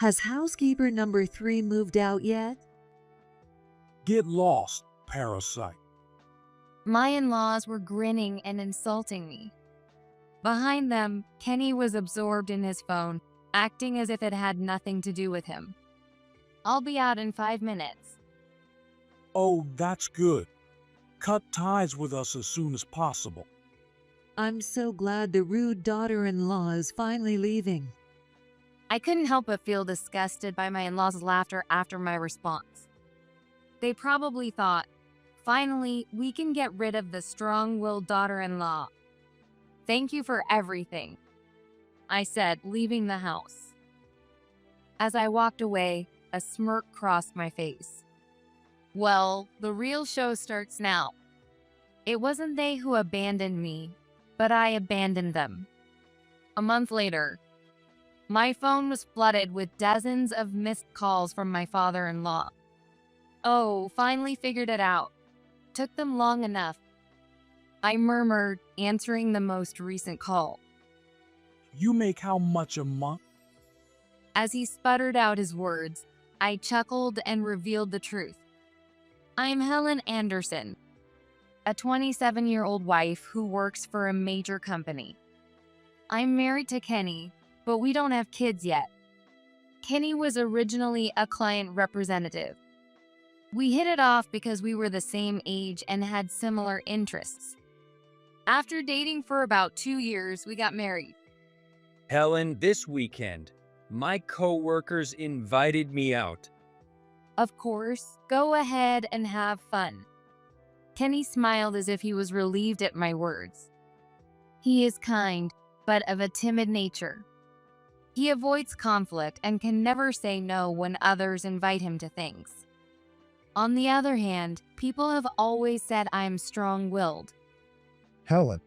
Has housekeeper number 3 moved out yet? Get lost, parasite. My in-laws were grinning and insulting me. Behind them, Kenny was absorbed in his phone, acting as if it had nothing to do with him. I'll be out in 5 minutes. Oh, that's good. Cut ties with us as soon as possible. I'm so glad the rude daughter-in-law is finally leaving. I couldn't help but feel disgusted by my in-laws' laughter after my response. They probably thought, finally, we can get rid of the strong-willed daughter-in-law. Thank you for everything, I said, leaving the house. As I walked away, a smirk crossed my face. Well, the real show starts now. It wasn't they who abandoned me, but I abandoned them. A month later, my phone was flooded with dozens of missed calls from my father-in-law. Oh, finally figured it out. Took them long enough. I murmured, answering the most recent call. You make how much a month? As he sputtered out his words, I chuckled and revealed the truth. I'm Helen Anderson, a 27-year-old wife who works for a major company. I'm married to Kenny, but we don't have kids yet. Kenny was originally a client representative. We hit it off because we were the same age and had similar interests. After dating for about 2 years, we got married. Helen, this weekend, my coworkers invited me out. Of course, go ahead and have fun. Kenny smiled as if he was relieved at my words. He is kind, but of a timid nature. He avoids conflict and can never say no when others invite him to things. On the other hand, people have always said I am strong-willed. Helen,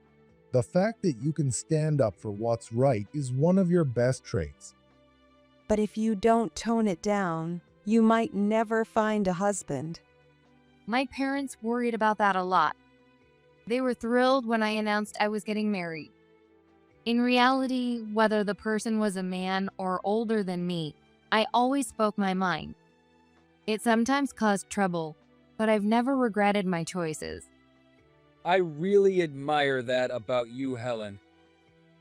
the fact that you can stand up for what's right is one of your best traits. But if you don't tone it down, you might never find a husband. My parents worried about that a lot. They were thrilled when I announced I was getting married. In reality, whether the person was a man or older than me, I always spoke my mind. It sometimes caused trouble, but I've never regretted my choices. I really admire that about you, Helen.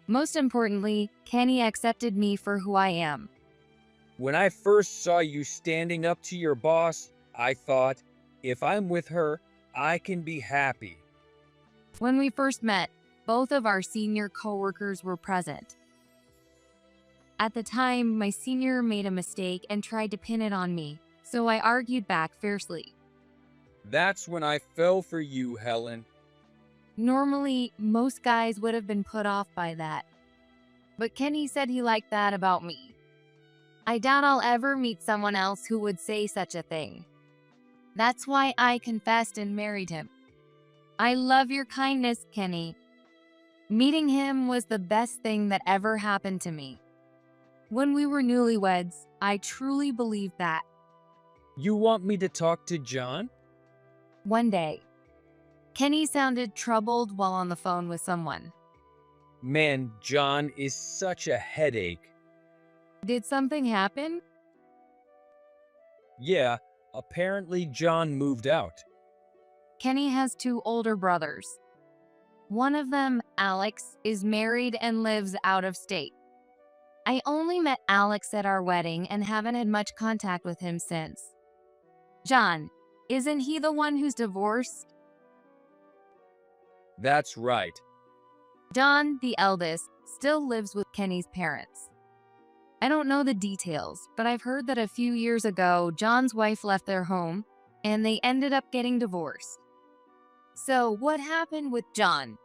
Most importantly, Kenny accepted me for who I am. When I first saw you standing up to your boss, I thought, if I'm with her, I can be happy. When we first met, both of our senior coworkers were present. At the time, my senior made a mistake and tried to pin it on me, so I argued back fiercely. That's when I fell for you, Helen. Normally, most guys would have been put off by that. But Kenny said he liked that about me. I doubt I'll ever meet someone else who would say such a thing. That's why I confessed and married him. I love your kindness, Kenny. Meeting him was the best thing that ever happened to me. When we were newlyweds, I truly believed that. You want me to talk to John? One day, Kenny sounded troubled while on the phone with someone. Man, John is such a headache. Did something happen? Yeah, apparently John moved out. Kenny has 2 older brothers. One of them, Alex, is married and lives out of state. I only met Alex at our wedding and haven't had much contact with him since. John, isn't he the one who's divorced? That's right. Don, the eldest, still lives with Kenny's parents. I don't know the details, but I've heard that a few years ago, John's wife left their home, and they ended up getting divorced. So, what happened with John?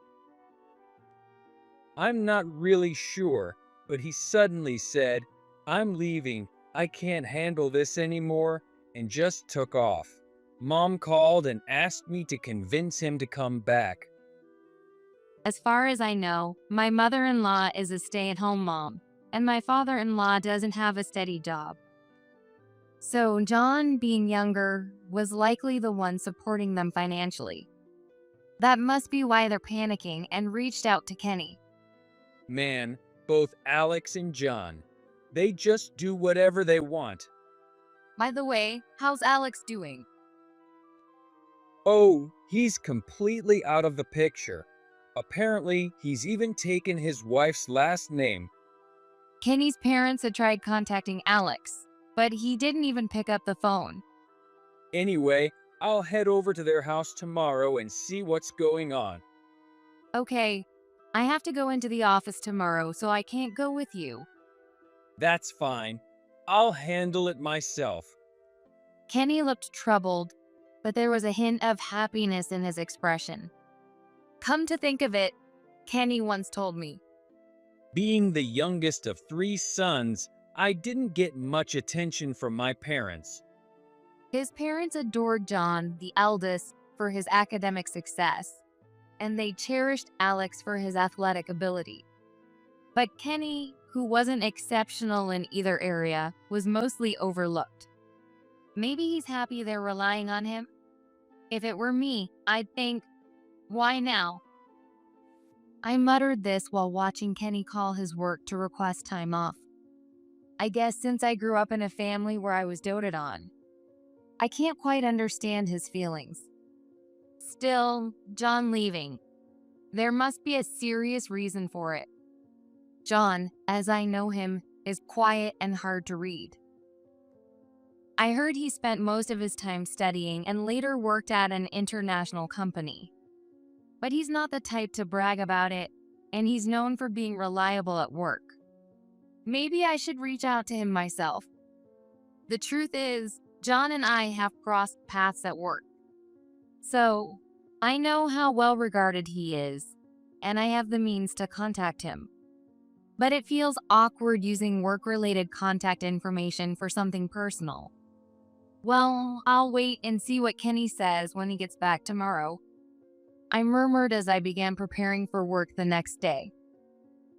I'm not really sure, but he suddenly said, I'm leaving, I can't handle this anymore, and just took off. Mom called and asked me to convince him to come back. As far as I know, my mother-in-law is a stay-at-home mom, and my father-in-law doesn't have a steady job. So John, being younger, was likely the one supporting them financially. That must be why they're panicking and reached out to Kenny. Man, both Alex and John. They just do whatever they want. By the way, how's Alex doing? Oh, he's completely out of the picture. Apparently, he's even taken his wife's last name. Kenny's parents had tried contacting Alex, but he didn't even pick up the phone. Anyway, I'll head over to their house tomorrow and see what's going on. Okay, I have to go into the office tomorrow, so I can't go with you. That's fine. I'll handle it myself. Kenny looked troubled, but there was a hint of happiness in his expression. Come to think of it, Kenny once told me, Being the youngest of 3 sons, I didn't get much attention from my parents. his parents adored John, the eldest, for his academic success, and they cherished Alex for his athletic ability. But Kenny, who wasn't exceptional in either area, was mostly overlooked. Maybe he's happy they're relying on him. If it were me, I'd think, why now? I muttered this while watching Kenny call his work to request time off. I guess since I grew up in a family where I was doted on, I can't quite understand his feelings. Still, John leaving. There must be a serious reason for it. John, as I know him, is quiet and hard to read. I heard he spent most of his time studying and later worked at an international company. But he's not the type to brag about it, and he's known for being reliable at work. Maybe I should reach out to him myself. The truth is, John and I have crossed paths at work. So, I know how well regarded he is, and I have the means to contact him. But it feels awkward using work-related contact information for something personal. Well, I'll wait and see what Kenny says when he gets back tomorrow. I murmured as I began preparing for work the next day.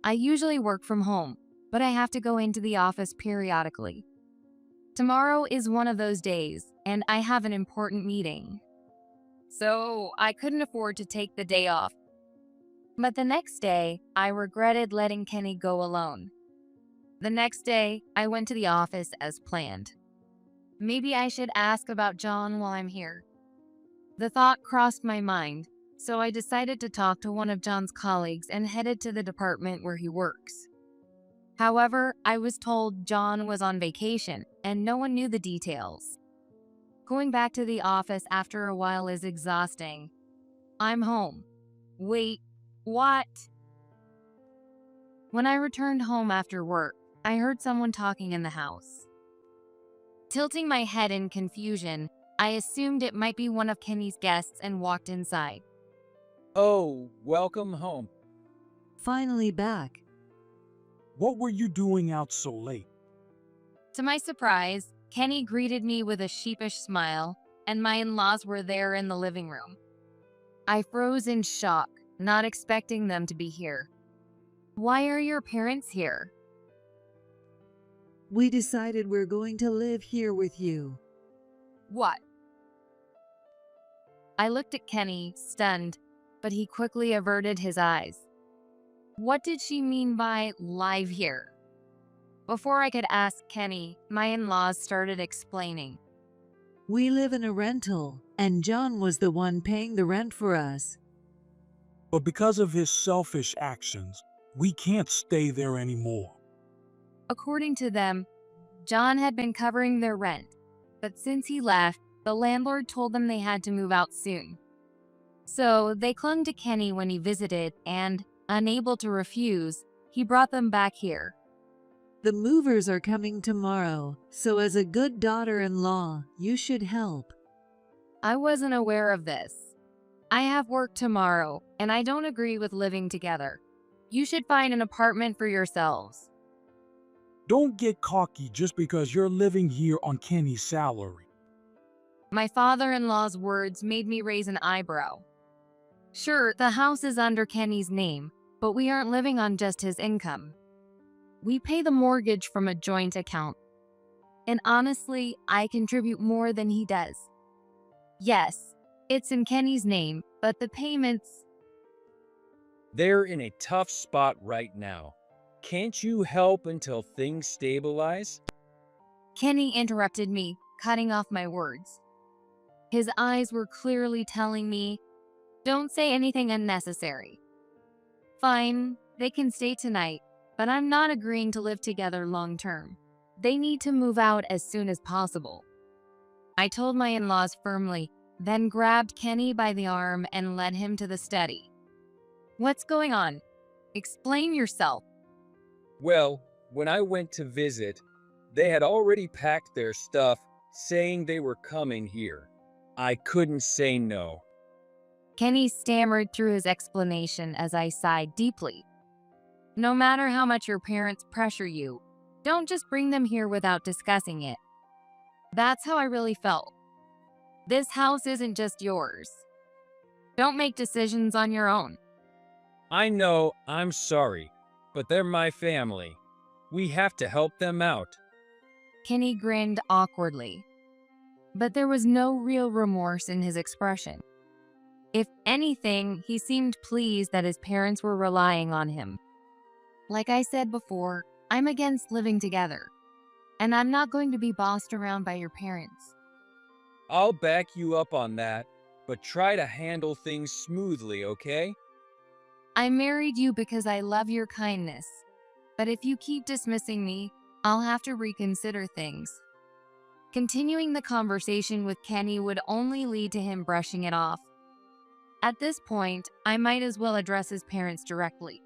I usually work from home, but I have to go into the office periodically. Tomorrow is one of those days, and I have an important meeting. So I couldn't afford to take the day off. But the next day, I regretted letting Kenny go alone. The next day, I went to the office as planned. Maybe I should ask about John while I'm here. The thought crossed my mind, so I decided to talk to one of John's colleagues and headed to the department where he works. However, I was told John was on vacation and no one knew the details. Going back to the office after a while is exhausting. I'm home. Wait, what? When I returned home after work, I heard someone talking in the house. Tilting my head in confusion, I assumed it might be one of Kenny's guests and walked inside. Oh, welcome home. Finally back. What were you doing out so late? To my surprise, Kenny greeted me with a sheepish smile, and my in-laws were there in the living room. I froze in shock, not expecting them to be here. Why are your parents here? We decided we're going to live here with you. What? I looked at Kenny, stunned, but he quickly averted his eyes. What did she mean by live here? Before I could ask Kenny, my in-laws started explaining. We live in a rental, and John was the one paying the rent for us. But because of his selfish actions, we can't stay there anymore. According to them, John had been covering their rent, but since he left, the landlord told them they had to move out soon. So they clung to Kenny when he visited and, unable to refuse, he brought them back here. The movers are coming tomorrow, so as a good daughter-in-law, you should help. I wasn't aware of this. I have work tomorrow, and I don't agree with living together. You should find an apartment for yourselves. Don't get cocky just because you're living here on Kenny's salary. My father-in-law's words made me raise an eyebrow. Sure, the house is under Kenny's name, but we aren't living on just his income. We pay the mortgage from a joint account. And honestly, I contribute more than he does. Yes, it's in Kenny's name, but the payments... They're in a tough spot right now. Can't you help until things stabilize? Kenny interrupted me, cutting off my words. His eyes were clearly telling me, don't say anything unnecessary. Fine, they can stay tonight, but I'm not agreeing to live together long term. They need to move out as soon as possible. I told my in-laws firmly, then grabbed Kenny by the arm and led him to the study. What's going on? Explain yourself. Well, when I went to visit, they had already packed their stuff, saying they were coming here. I couldn't say no. Kenny stammered through his explanation as I sighed deeply. No matter how much your parents pressure you, don't just bring them here without discussing it. That's how I really felt. This house isn't just yours. Don't make decisions on your own. I know, I'm sorry, but they're my family. We have to help them out. Kenny grinned awkwardly, but there was no real remorse in his expression. If anything, he seemed pleased that his parents were relying on him. Like I said before, I'm against living together, and I'm not going to be bossed around by your parents. I'll back you up on that, but try to handle things smoothly, okay? I married you because I love your kindness, but if you keep dismissing me, I'll have to reconsider things. Continuing the conversation with Kenny would only lead to him brushing it off. At this point, I might as well address his parents directly.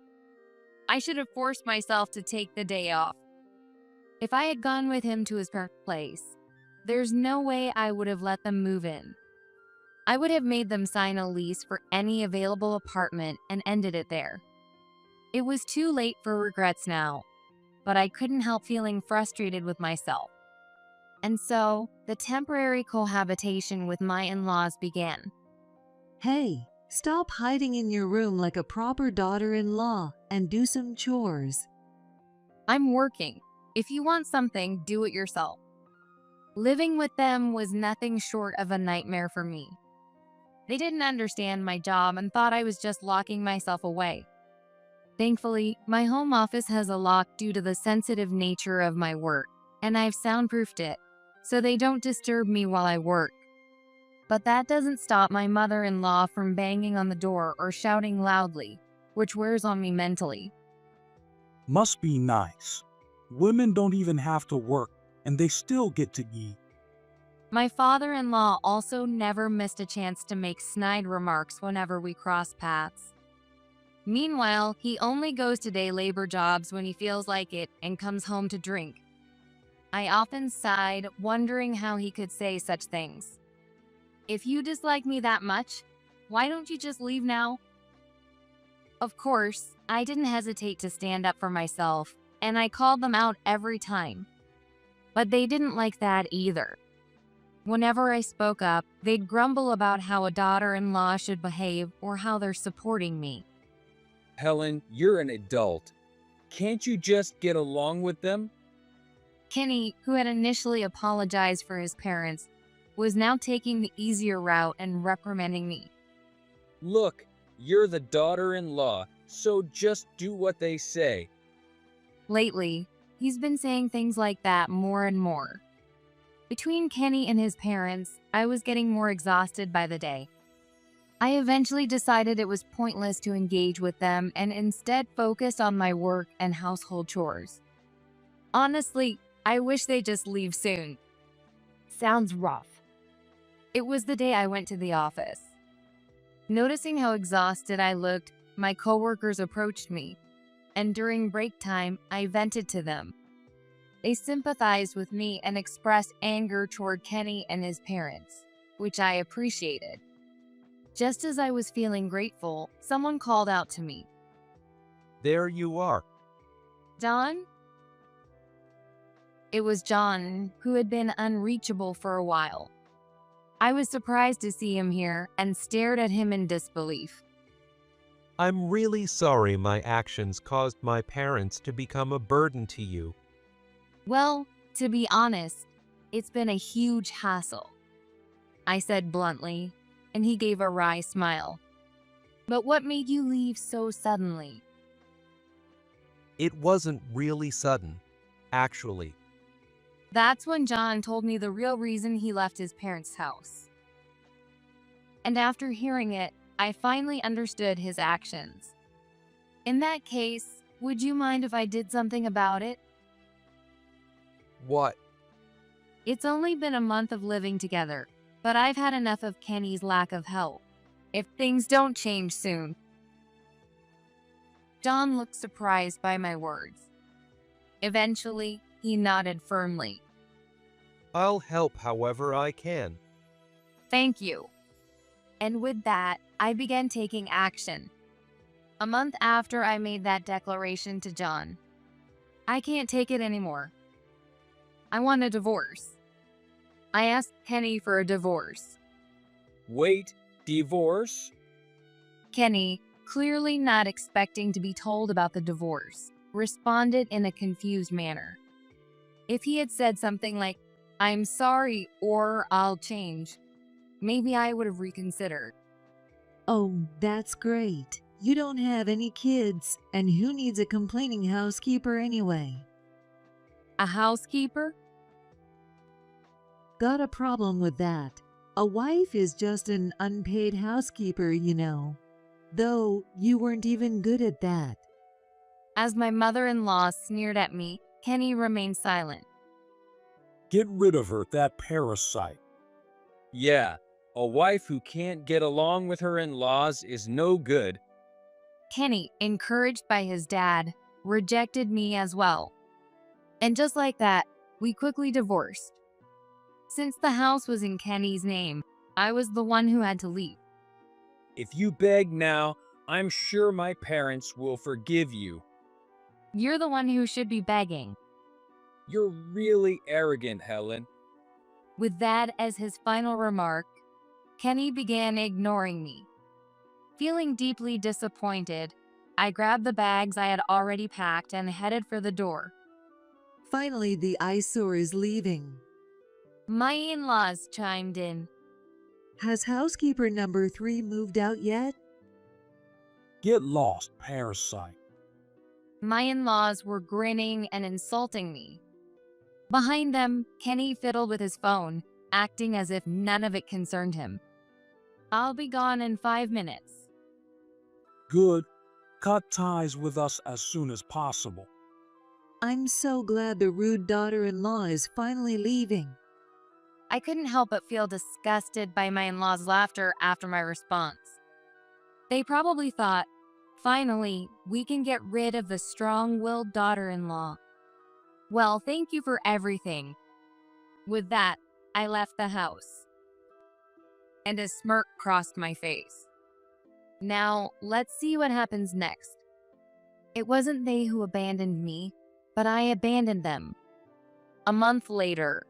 I should have forced myself to take the day off. If I had gone with him to his parents' place, there's no way I would have let them move in. I would have made them sign a lease for any available apartment and ended it there. It was too late for regrets now, but I couldn't help feeling frustrated with myself. And so, the temporary cohabitation with my in-laws began. Hey, stop hiding in your room like a proper daughter-in-law and do some chores. I'm working. If you want something, do it yourself. Living with them was nothing short of a nightmare for me. They didn't understand my job and thought I was just locking myself away. Thankfully, my home office has a lock due to the sensitive nature of my work, and I've soundproofed it, so they don't disturb me while I work. But that doesn't stop my mother-in-law from banging on the door or shouting loudly, which wears on me mentally. Must be nice. Women don't even have to work, and they still get to eat. My father-in-law also never missed a chance to make snide remarks whenever we crossed paths. Meanwhile, he only goes to day labor jobs when he feels like it and comes home to drink. I often sighed, wondering how he could say such things. If you dislike me that much, why don't you just leave now? Of course, I didn't hesitate to stand up for myself, and I called them out every time. But they didn't like that either. Whenever I spoke up, they'd grumble about how a daughter-in-law should behave or how they're supporting me. Helen, you're an adult. Can't you just get along with them? Kenny, who had initially apologized for his parents, was now taking the easier route and reprimanding me. Look, you're the daughter-in-law, so just do what they say. Lately, he's been saying things like that more and more. Between Kenny and his parents, I was getting more exhausted by the day. I eventually decided it was pointless to engage with them and instead focused on my work and household chores. Honestly, I wish they'd just leave soon. Sounds rough. It was the day I went to the office. Noticing how exhausted I looked, my coworkers approached me, and during break time, I vented to them. They sympathized with me and expressed anger toward Kenny and his parents, which I appreciated. Just as I was feeling grateful, someone called out to me. There you are. John? It was John, who had been unreachable for a while. I was surprised to see him here and stared at him in disbelief. I'm really sorry my actions caused my parents to become a burden to you. Well, to be honest, it's been a huge hassle, I said bluntly, and he gave a wry smile. But what made you leave so suddenly? It wasn't really sudden, actually. That's when John told me the real reason he left his parents' house. And after hearing it, I finally understood his actions. In that case, would you mind if I did something about it? What? It's only been a month of living together, but I've had enough of Kenny's lack of help. If things don't change soon. John looked surprised by my words. Eventually, he nodded firmly. I'll help however I can. Thank you. And with that, I began taking action. A month after I made that declaration to John. I can't take it anymore. I want a divorce. I asked Kenny for a divorce. Wait, divorce? Kenny, clearly not expecting to be told about the divorce, responded in a confused manner. If he had said something like, "I'm sorry," or "I'll change," maybe I would have reconsidered. Oh, that's great. You don't have any kids, and who needs a complaining housekeeper anyway? A housekeeper? Got a problem with that. A wife is just an unpaid housekeeper, you know. Though you weren't even good at that. As my mother-in-law sneered at me, Kenny remained silent. Get rid of her, that parasite. Yeah, a wife who can't get along with her in-laws is no good. Kenny, encouraged by his dad, rejected me as well. And just like that, we quickly divorced. Since the house was in Kenny's name, I was the one who had to leave. If you beg now, I'm sure my parents will forgive you. You're the one who should be begging. You're really arrogant, Helen. With that as his final remark, Kenny began ignoring me. Feeling deeply disappointed, I grabbed the bags I had already packed and headed for the door. Finally, the eyesore is leaving. My in-laws chimed in. Has housekeeper number 3 moved out yet? Get lost, parasite. My in-laws were grinning and insulting me. Behind them, Kenny fiddled with his phone, acting as if none of it concerned him. I'll be gone in 5 minutes. Good. Cut ties with us as soon as possible. I'm so glad the rude daughter-in-law is finally leaving. I couldn't help but feel disgusted by my in-laws' laughter after my response. They probably thought, finally, we can get rid of the strong-willed daughter-in-law. Well, thank you for everything. With that, I left the house. And a smirk crossed my face. Now, let's see what happens next. It wasn't they who abandoned me, but I abandoned them. A month later,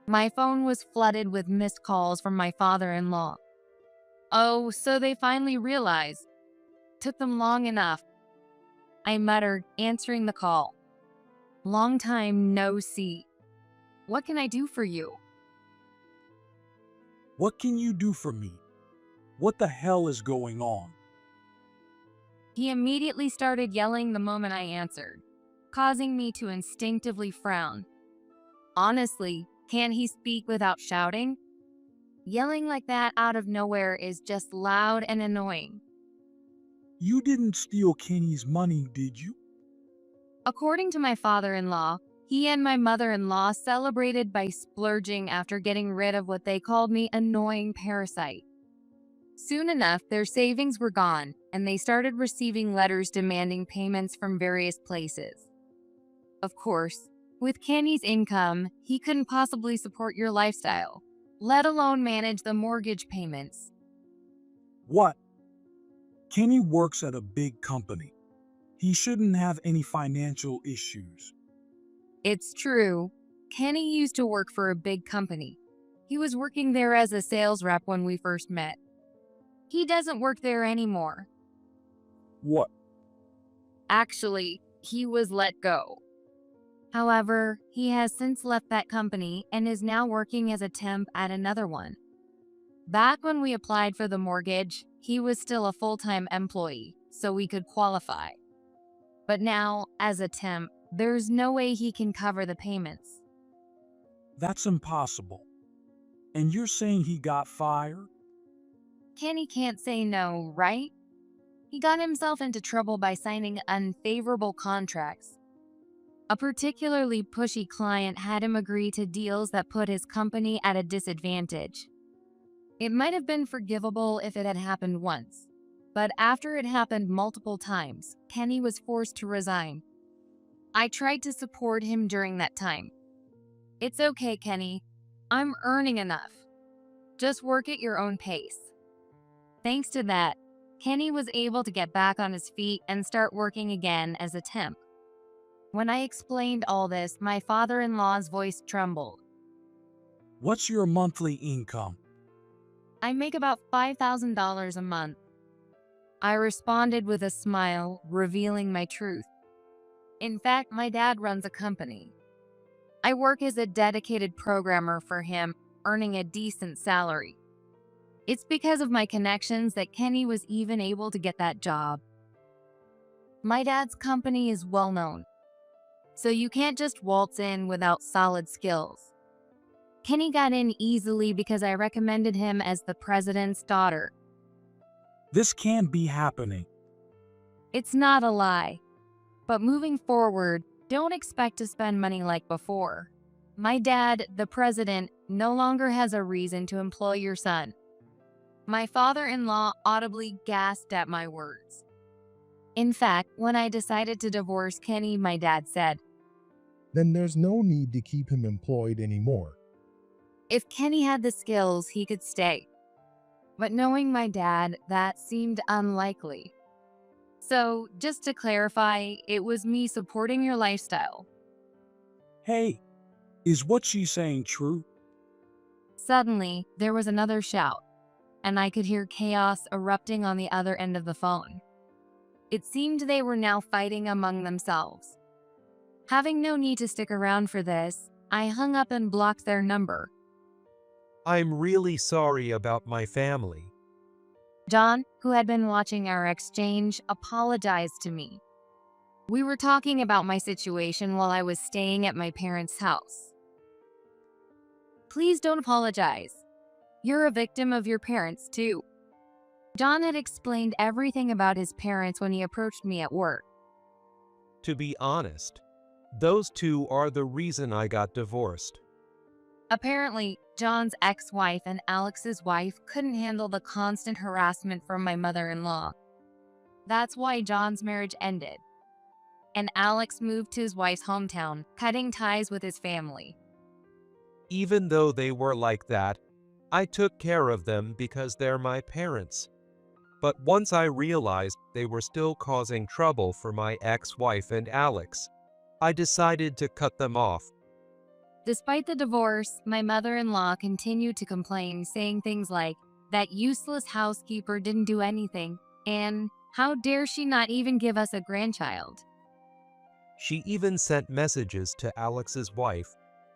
my phone was flooded with missed calls from my father-in-law. Oh, so they finally realized. Took them long enough. I muttered, answering the call. Long time no see. What can I do for you? What can you do for me? What the hell is going on? He immediately started yelling the moment I answered, causing me to instinctively frown. Honestly, can he speak without shouting? Yelling like that out of nowhere is just loud and annoying. You didn't steal Kenny's money, did you? According to my father-in-law, he and my mother-in-law celebrated by splurging after getting rid of what they called me annoying parasite. Soon enough, their savings were gone, and they started receiving letters demanding payments from various places. Of course, with Kenny's income, he couldn't possibly support your lifestyle, let alone manage the mortgage payments. What? Kenny works at a big company. He shouldn't have any financial issues. It's true. Kenny used to work for a big company. He was working there as a sales rep when we first met. He doesn't work there anymore. What? Actually, he was let go. However, he has since left that company and is now working as a temp at another one. Back when we applied for the mortgage, he was still a full-time employee, so we could qualify. But now, as a temp, there's no way he can cover the payments. That's impossible. And you're saying he got fired? Kenny can't say no, right? He got himself into trouble by signing unfavorable contracts. A particularly pushy client had him agree to deals that put his company at a disadvantage. It might have been forgivable if it had happened once, but after it happened multiple times, Kenny was forced to resign. I tried to support him during that time. It's okay, Kenny. I'm earning enough. Just work at your own pace. Thanks to that, Kenny was able to get back on his feet and start working again as a temp. When I explained all this, my father-in-law's voice trembled. What's your monthly income? I make about $5,000 a month. I responded with a smile, revealing my truth. In fact, my dad runs a company. I work as a dedicated programmer for him, earning a decent salary. It's because of my connections that Kenny was even able to get that job. My dad's company is well known, so you can't just waltz in without solid skills. Kenny got in easily because I recommended him as the president's daughter. This can't be happening. It's not a lie. But moving forward, don't expect to spend money like before. My dad, the president, no longer has a reason to employ your son. My father-in-law audibly gasped at my words. In fact, when I decided to divorce Kenny, my dad said, Then there's no need to keep him employed anymore. if Kenny had the skills, he could stay. But knowing my dad, that seemed unlikely. So, just to clarify, it was me supporting your lifestyle. Hey, is what she's saying true? Suddenly, there was another shout, and I could hear chaos erupting on the other end of the phone. It seemed they were now fighting among themselves. Having no need to stick around for this, I hung up and blocked their number. I'm really sorry about my family. John, who had been watching our exchange, apologized to me. We were talking about my situation while I was staying at my parents' house. Please don't apologize. You're a victim of your parents, too. John had explained everything about his parents when he approached me at work. To be honest, those two are the reason I got divorced. Apparently, John's ex-wife and Alex's wife couldn't handle the constant harassment from my mother-in-law. That's why John's marriage ended, and Alex moved to his wife's hometown, cutting ties with his family. Even though they were like that, I took care of them because they're my parents. But once I realized they were still causing trouble for my ex-wife and Alex, I decided to cut them off. Despite the divorce, my mother-in-law continued to complain, saying things like, that useless housekeeper didn't do anything, and how dare she not even give us a grandchild. She even sent messages to Alex's wife,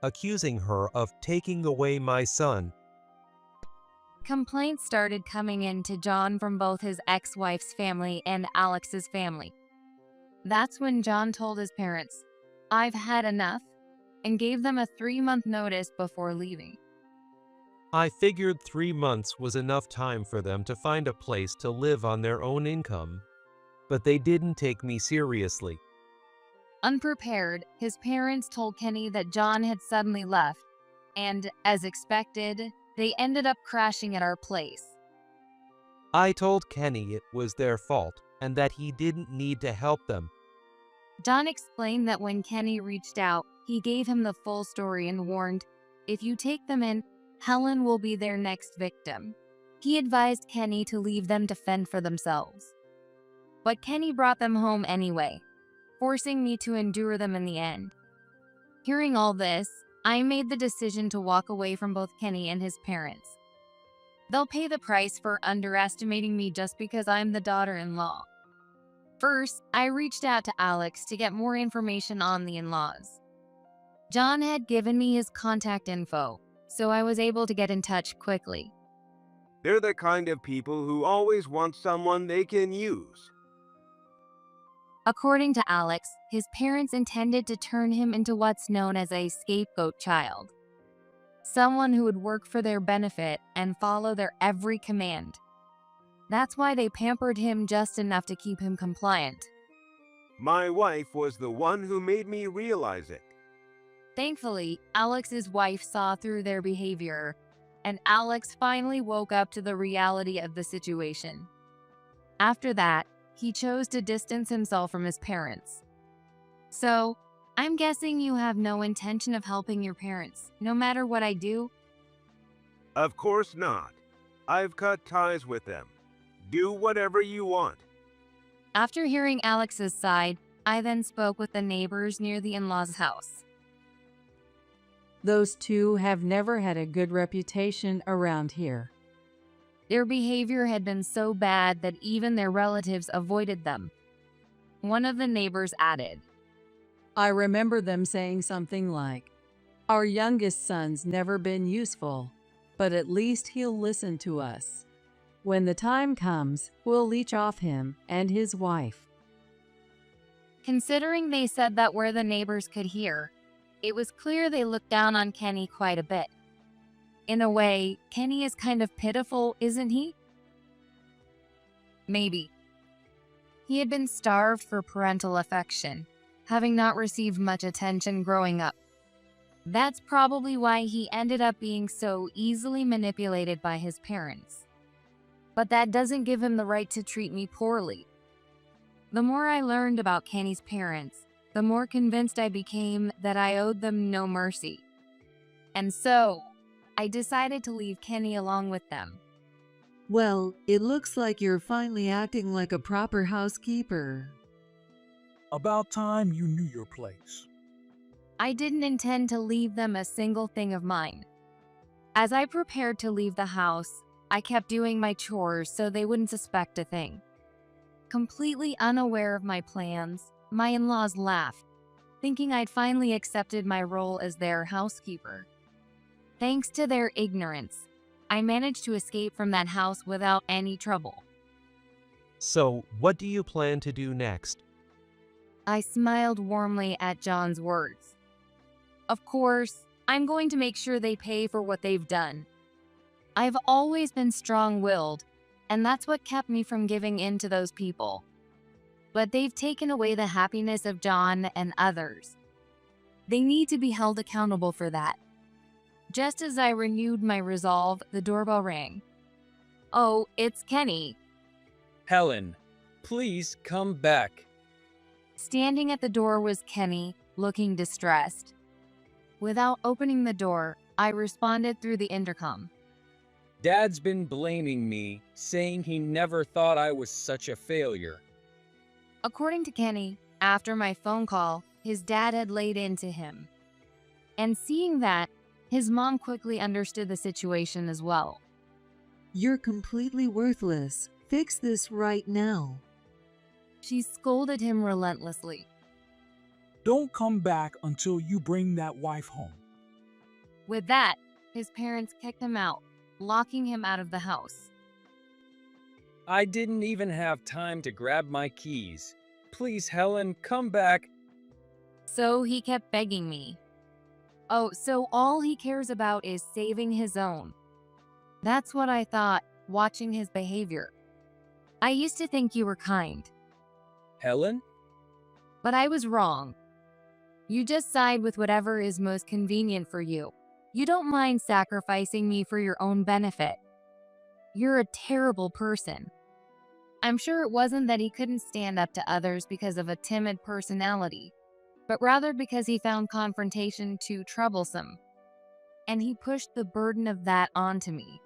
accusing her of taking away my son. Complaints started coming in to John from both his ex-wife's family and Alex's family. That's when John told his parents, I've had enough, and gave them a 3-month notice before leaving. I figured 3 months was enough time for them to find a place to live on their own income, but they didn't take me seriously. Unprepared, his parents told Kenny that John had suddenly left, and, as expected, they ended up crashing at our place. I told Kenny it was their fault and that he didn't need to help them. John explained that when Kenny reached out, he gave him the full story and warned, if you take them in, Helen will be their next victim. He advised Kenny to leave them to fend for themselves. But Kenny brought them home anyway, forcing me to endure them in the end. Hearing all this, I made the decision to walk away from both Kenny and his parents. They'll pay the price for underestimating me just because I'm the daughter-in-law. First, I reached out to Alex to get more information on the in-laws. John had given me his contact info, so I was able to get in touch quickly. They're the kind of people who always want someone they can use. According to Alex, his parents intended to turn him into what's known as a scapegoat child. Someone who would work for their benefit and follow their every command. That's why they pampered him just enough to keep him compliant. My wife was the one who made me realize it. Thankfully, Alex's wife saw through their behavior, and Alex finally woke up to the reality of the situation. After that, he chose to distance himself from his parents. So, I'm guessing you have no intention of helping your parents, no matter what I do? Of course not. I've cut ties with them. Do whatever you want. After hearing Alex's side, I then spoke with the neighbors near the in-laws' house. Those two have never had a good reputation around here. Their behavior had been so bad that even their relatives avoided them. One of the neighbors added, I remember them saying something like, our youngest son's never been useful, but at least he'll listen to us. When the time comes, we'll leech off him and his wife. Considering they said that where the neighbors could hear, it was clear they looked down on Kenny quite a bit. In a way, Kenny is kind of pitiful, isn't he? Maybe. He had been starved for parental affection, having not received much attention growing up. That's probably why he ended up being so easily manipulated by his parents. But that doesn't give him the right to treat me poorly. The more I learned about Kenny's parents, the more convinced I became that I owed them no mercy. And so, I decided to leave Kenny along with them. Well, it looks like you're finally acting like a proper housekeeper. About time you knew your place. I didn't intend to leave them a single thing of mine. As I prepared to leave the house, I kept doing my chores so they wouldn't suspect a thing. Completely unaware of my plans, my in-laws laughed, thinking I'd finally accepted my role as their housekeeper. Thanks to their ignorance, I managed to escape from that house without any trouble. So, what do you plan to do next? I smiled warmly at John's words. Of course, I'm going to make sure they pay for what they've done. I've always been strong-willed, and that's what kept me from giving in to those people. But they've taken away the happiness of John and others. They need to be held accountable for that. Just as I renewed my resolve, the doorbell rang. Oh, it's Kenny. Helen, please come back. Standing at the door was Kenny, looking distressed. Without opening the door, I responded through the intercom. Dad's been blaming me, saying he never thought I was such a failure. According to Kenny, after my phone call, his dad had laid into him. And seeing that, his mom quickly understood the situation as well. You're completely worthless. Fix this right now. She scolded him relentlessly. Don't come back until you bring that wife home. With that, his parents kicked him out, locking him out of the house. I didn't even have time to grab my keys. Please, Helen, come back. So he kept begging me. Oh, so all he cares about is saving his own. That's what I thought, watching his behavior. I used to think you were kind. Helen? But I was wrong. You just side with whatever is most convenient for you. You don't mind sacrificing me for your own benefit. You're a terrible person. I'm sure it wasn't that he couldn't stand up to others because of a timid personality, but rather because he found confrontation too troublesome. And he pushed the burden of that onto me.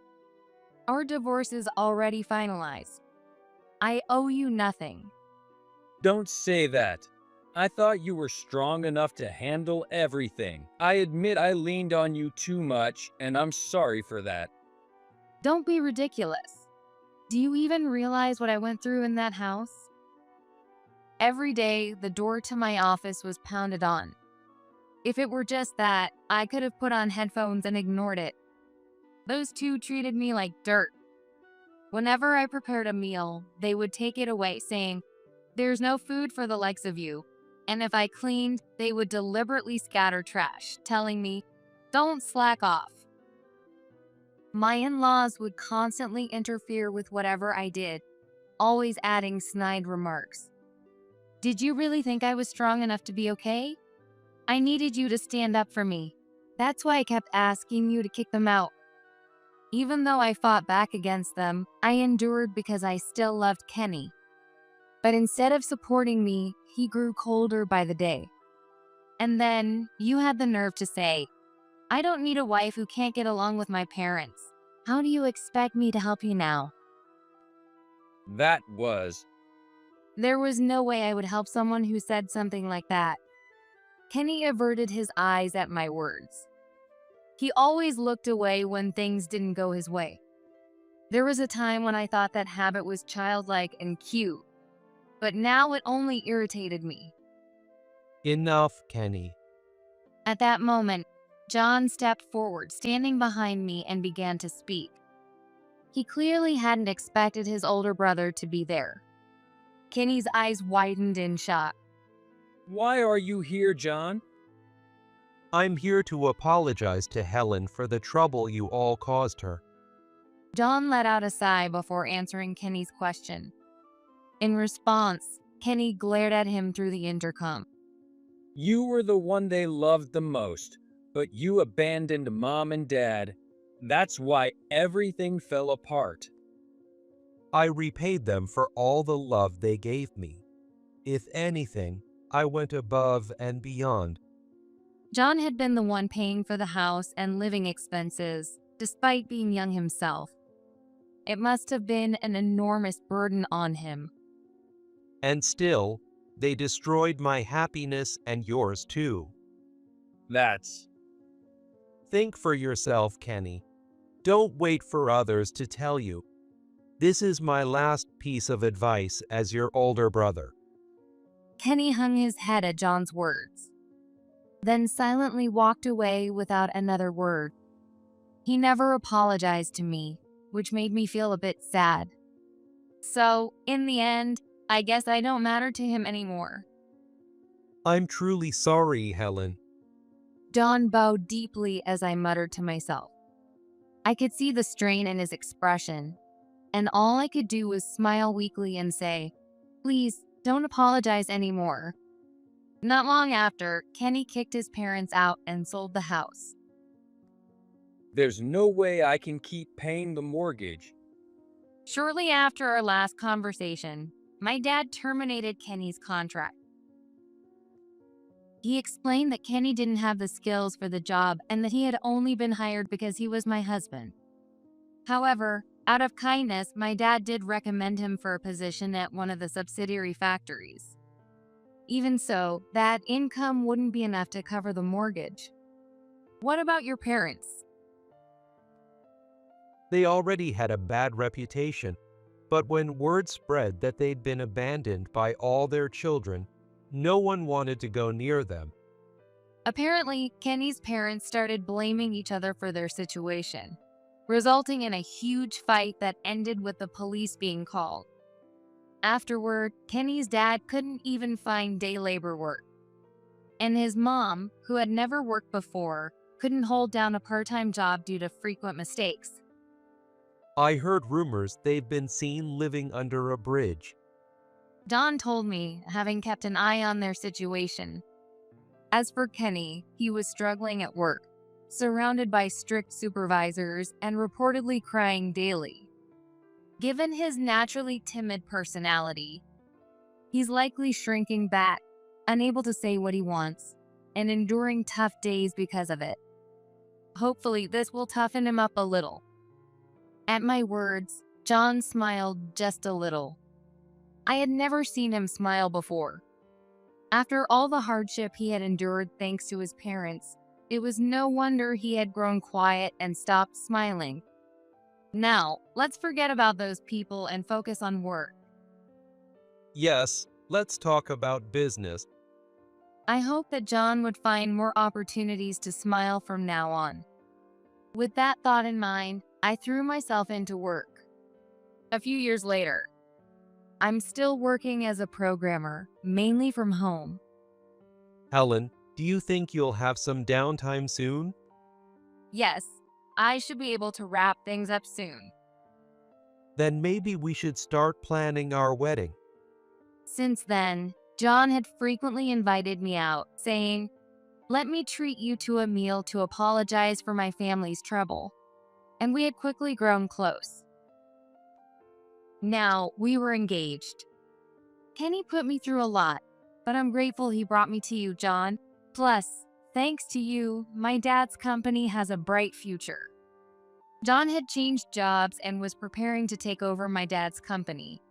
Our divorce is already finalized. I owe you nothing. Don't say that. I thought you were strong enough to handle everything. I admit I leaned on you too much, and I'm sorry for that. Don't be ridiculous. Do you even realize what I went through in that house? Every day, the door to my office was pounded on. If it were just that, I could have put on headphones and ignored it. Those two treated me like dirt. Whenever I prepared a meal, they would take it away saying, There's no food for the likes of you. And if I cleaned, they would deliberately scatter trash, telling me, don't slack off. My in-laws would constantly interfere with whatever I did, always adding snide remarks. Did you really think I was strong enough to be okay? I needed you to stand up for me. That's why I kept asking you to kick them out. Even though I fought back against them, I endured because I still loved Kenny. But instead of supporting me, he grew colder by the day. And then you had the nerve to say, I don't need a wife who can't get along with my parents. How do you expect me to help you now? That was. There was no way I would help someone who said something like that. Kenny averted his eyes at my words. He always looked away when things didn't go his way. There was a time when I thought that habit was childlike and cute, but now it only irritated me. Enough, Kenny. At that moment, John stepped forward, standing behind me, and began to speak. He clearly hadn't expected his older brother to be there. Kenny's eyes widened in shock. Why are you here, John? I'm here to apologize to Helen for the trouble you all caused her. John let out a sigh before answering Kenny's question. In response, Kenny glared at him through the intercom. You were the one they loved the most, but you abandoned Mom and Dad. That's why everything fell apart. I repaid them for all the love they gave me. If anything, I went above and beyond. John had been the one paying for the house and living expenses, despite being young himself. It must have been an enormous burden on him. And still, they destroyed my happiness and yours too. That's. Think for yourself, Kenny. Don't wait for others to tell you. This is my last piece of advice as your older brother. Kenny hung his head at John's words, then silently walked away without another word. He never apologized to me, which made me feel a bit sad. So, in the end, I guess I don't matter to him anymore. I'm truly sorry, Helen. John bowed deeply as I muttered to myself. I could see the strain in his expression, and all I could do was smile weakly and say, please, don't apologize anymore. Not long after, Kenny kicked his parents out and sold the house. There's no way I can keep paying the mortgage. Shortly after our last conversation, my dad terminated Kenny's contract. He explained that Kenny didn't have the skills for the job and that he had only been hired because he was my husband. However, out of kindness, my dad did recommend him for a position at one of the subsidiary factories. Even so, that income wouldn't be enough to cover the mortgage. What about your parents? They already had a bad reputation, but when word spread that they'd been abandoned by all their children, no one wanted to go near them. Apparently, Kenny's parents started blaming each other for their situation, resulting in a huge fight that ended with the police being called. Afterward, Kenny's dad couldn't even find day labor work. And his mom, who had never worked before, couldn't hold down a part-time job due to frequent mistakes. I heard rumors they've been seen living under a bridge. Don told me, having kept an eye on their situation. As for Kenny, he was struggling at work, surrounded by strict supervisors and reportedly crying daily. Given his naturally timid personality, he's likely shrinking back, unable to say what he wants, and enduring tough days because of it. Hopefully, this will toughen him up a little. At my words, John smiled just a little. I had never seen him smile before. After all the hardship he had endured thanks to his parents, it was no wonder he had grown quiet and stopped smiling. Now, let's forget about those people and focus on work. Yes, let's talk about business. I hope that John would find more opportunities to smile from now on. With that thought in mind, I threw myself into work. A few years later, I'm still working as a programmer, mainly from home. Helen, do you think you'll have some downtime soon? Yes, I should be able to wrap things up soon. Then maybe we should start planning our wedding. Since then, John had frequently invited me out, saying, "Let me treat you to a meal to apologize for my family's trouble." And we had quickly grown close. Now, we were engaged. Kenny put me through a lot, but I'm grateful he brought me to you, John. Plus, thanks to you, my dad's company has a bright future. John had changed jobs and was preparing to take over my dad's company.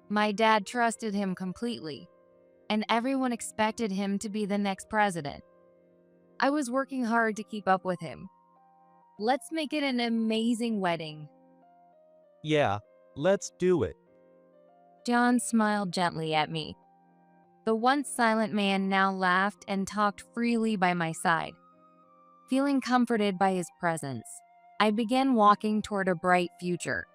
My dad trusted him completely, and everyone expected him to be the next president. I was working hard to keep up with him. Let's make it an amazing wedding. Yeah, let's do it. John smiled gently at me. The once silent man now laughed and talked freely by my side. Feeling comforted by his presence, I began walking toward a bright future.